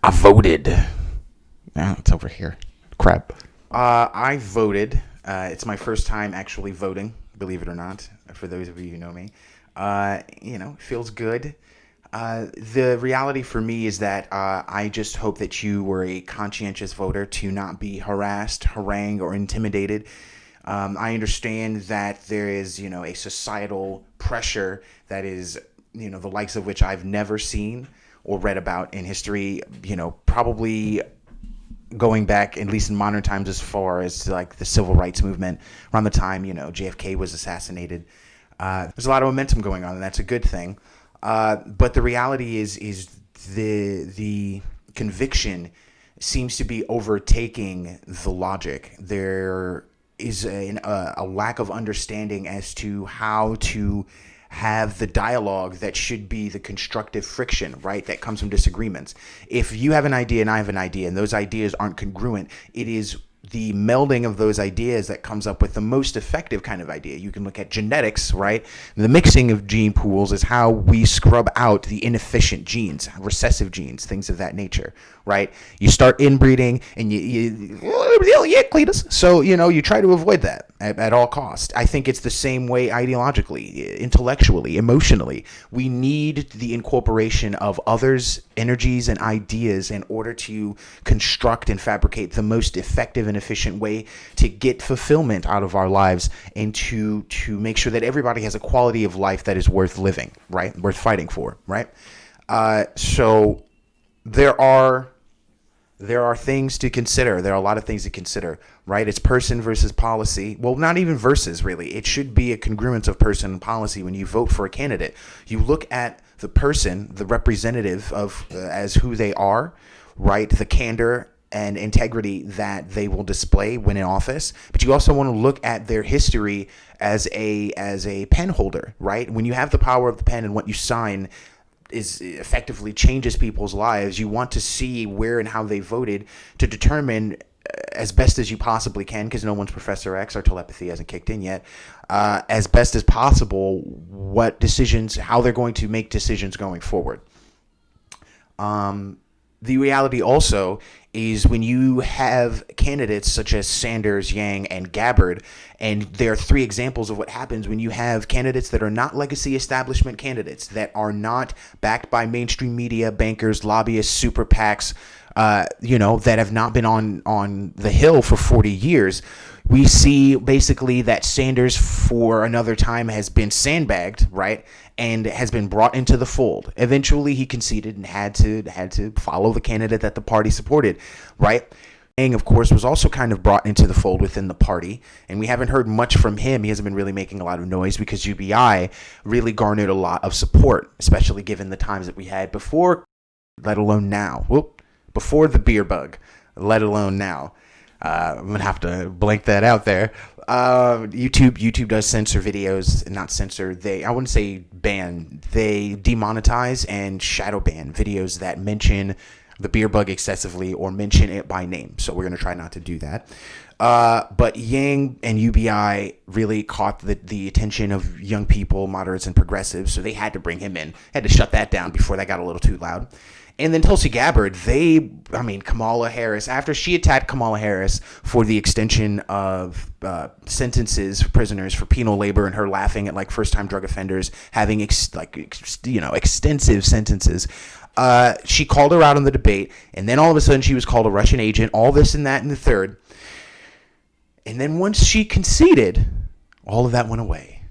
I voted. It's over here. Crap. I voted. It's my first time actually voting, believe it or not, for those of you who know me. Feels good. The reality for me is that I just hope that you were a conscientious voter to not be harassed, harangued, or intimidated. I understand that there is, a societal pressure that is, the likes of which I've never seen or read about in history, probably going back, at least in modern times, as far as like the civil rights movement around the time, JFK was assassinated. There's a lot of momentum going on, and that's a good thing. But the reality is the conviction seems to be overtaking the logic. There is a lack of understanding as to how to have the dialogue that should be the constructive friction, right, that comes from disagreements. If you have an idea and I have an idea and those ideas aren't congruent, it is the melding of those ideas that comes up with the most effective kind of idea. You can look at genetics, right? The mixing of gene pools is how we scrub out the inefficient genes, recessive genes, things of that nature, right? You start inbreeding and yeah, Cletus. So, you try to avoid that at all costs. I think it's the same way ideologically, intellectually, emotionally. We need the incorporation of others' energies and ideas in order to construct and fabricate the most effective and efficient way to get fulfillment out of our lives and to make sure that everybody has a quality of life that is worth living, right? Worth fighting for, right? So there are things to consider. There are a lot of things to consider, right? It's person versus policy. Well, not even versus, really. It should be a congruence of person and policy when you vote for a candidate. You look at the person, the representative of as who they are, right? The candor and integrity that they will display when in office. But you also want to look at their history as a pen holder, right? When you have the power of the pen and what you sign is effectively changes people's lives, you want to see where and how they voted to determine as best as you possibly can, because no one's Professor X, our telepathy hasn't kicked in yet, as best as possible what decisions, how they're going to make decisions going forward. The reality also is when you have candidates such as Sanders, Yang, and Gabbard, and there are three examples of what happens when you have candidates that are not legacy establishment candidates, that are not backed by mainstream media, bankers, lobbyists, super PACs, that have not been on the Hill for 40 years. We see basically that Sanders for another time has been sandbagged, right, and has been brought into the fold. Eventually, he conceded and had to follow the candidate that the party supported, right? Yang, of course, was also kind of brought into the fold within the party, and we haven't heard much from him. He hasn't been really making a lot of noise because UBI really garnered a lot of support, especially given the times that we had before, let alone now. Before the beer bug, let alone now. I'm going to have to blank that out there. YouTube does censor videos, not censor. I wouldn't say ban. They demonetize and shadow ban videos that mention the beer bug excessively or mention it by name. So we're going to try not to do that. But Yang and UBI really caught the attention of young people, moderates, and progressives. So they had to bring him in. Had to shut that down before that got a little too loud. And then Tulsi Gabbard, Kamala Harris, after she attacked Kamala Harris for the extension of sentences for prisoners for penal labor, and her laughing at first-time drug offenders having extensive sentences, she called her out on the debate, and then all of a sudden she was called a Russian agent, all this and that and the third. And then once she conceded, all of that went away.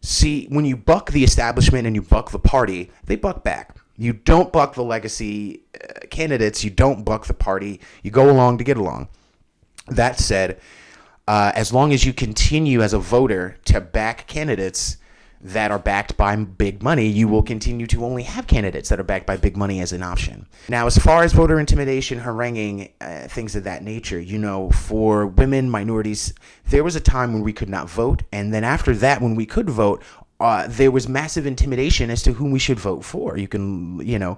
See, when you buck the establishment and you buck the party, they buck back. You don't buck the legacy candidates. You don't buck the party. You go along to get along. That said, as long as you continue as a voter to back candidates that are backed by big money, you will continue to only have candidates that are backed by big money as an option. Now, as far as voter intimidation, haranguing, things of that nature, for women, minorities, there was a time when we could not vote. And then after that, when we could vote, there was massive intimidation as to whom we should vote for. The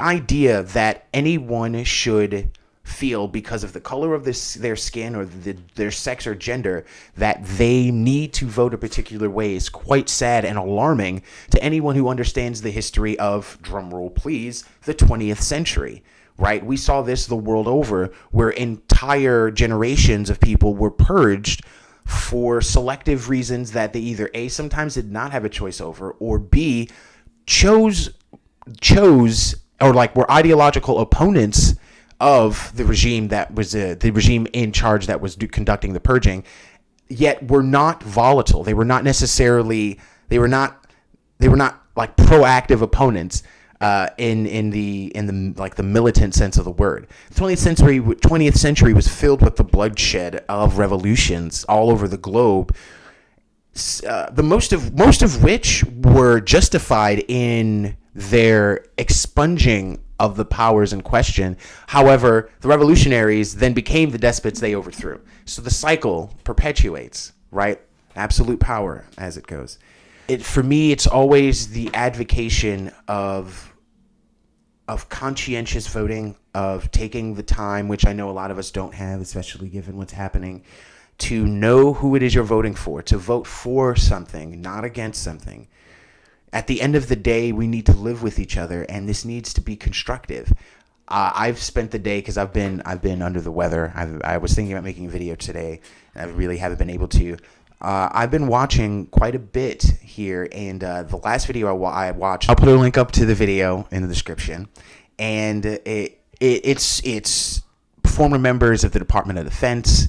idea that anyone should feel because of the color of their skin or their sex or gender that they need to vote a particular way is quite sad and alarming to anyone who understands the history of, drumroll please, the 20th century. Right? We saw this the world over, where entire generations of people were purged for selective reasons that they either A, sometimes did not have a choice over, or B, chose or like were ideological opponents of the regime that was the regime in charge that was conducting the purging, yet were not volatile. They were not necessarily, they were not like proactive opponents in the like the militant sense of the word. The 20th century was filled with the bloodshed of revolutions all over the globe. The most of which were justified in their expunging of the powers in question. However, the revolutionaries then became the despots they overthrew. So the cycle perpetuates, right? Absolute power as it goes. For me, it's always the advocation of conscientious voting, of taking the time, which I know a lot of us don't have, especially given what's happening, to know who it is you're voting for, to vote for something, not against something. At the end of the day, we need to live with each other, and this needs to be constructive. I've spent the day, because I've been under the weather. I was thinking about making a video today, and I really haven't been able to. I've been watching quite a bit here, and the last video I watched, I'll put a link up to the video in the description, and it's former members of the Department of Defense,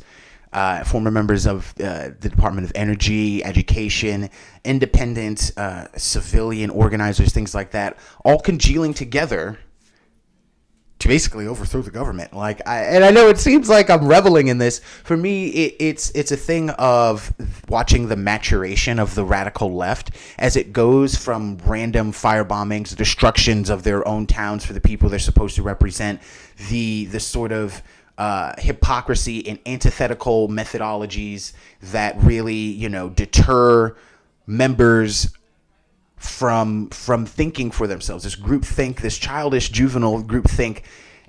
former members of the Department of Energy, Education, independent civilian organizers, things like that, all congealing together to basically overthrow the government. And I know it seems like I'm reveling in this. For me, it's a thing of watching the maturation of the radical left as it goes from random firebombings, destructions of their own towns for the people they're supposed to represent, the sort of hypocrisy and antithetical methodologies that really, deter members from thinking for themselves. This group think, this childish, juvenile group think,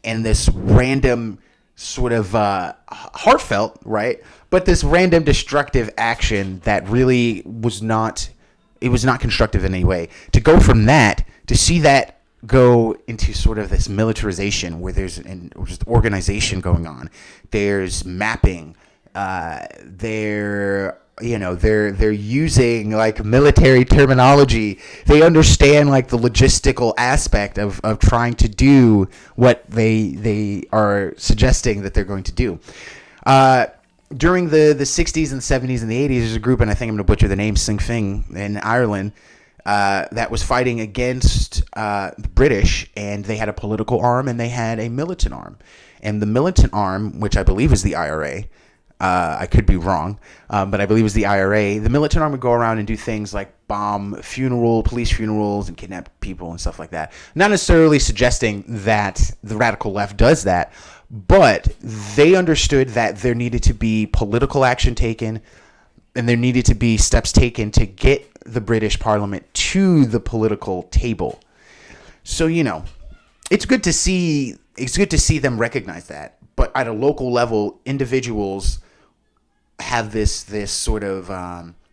and this random sort of heartfelt, right? But this random destructive action that really was not constructive in any way. To go from that, to see that go into sort of this militarization where there's just organization going on. There's mapping. They're using like military terminology. They understand like the logistical aspect of trying to do what they are suggesting that they're going to do. During the 60s and 70s and the 80s, there's a group, and I think I'm going to butcher the name, Sinn Féin in Ireland, that was fighting against the British, and they had a political arm and they had a militant arm. And the militant arm, which I believe is the IRA, I could be wrong, but I believe it was the IRA. The militant arm would go around and do things like bomb police funerals, and kidnap people and stuff like that. Not necessarily suggesting that the radical left does that, but they understood that there needed to be political action taken, and there needed to be steps taken to get the British Parliament to the political table. So, it's good to see them recognize that. But at a local level, individuals have this sort of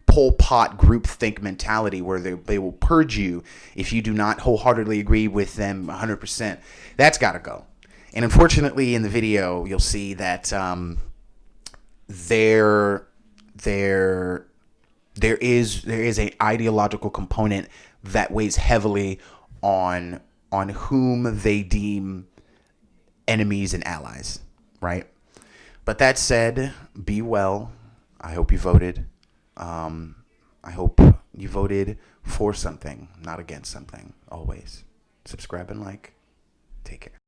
Pol Pot groupthink mentality where they will purge you if you do not wholeheartedly agree with them 100%. That's got to go. And unfortunately, in the video, you'll see that there is an ideological component that weighs heavily on whom they deem enemies and allies, right? But that said, be well. I hope you voted. I hope you voted for something, not against something, always. Subscribe and like. Take care.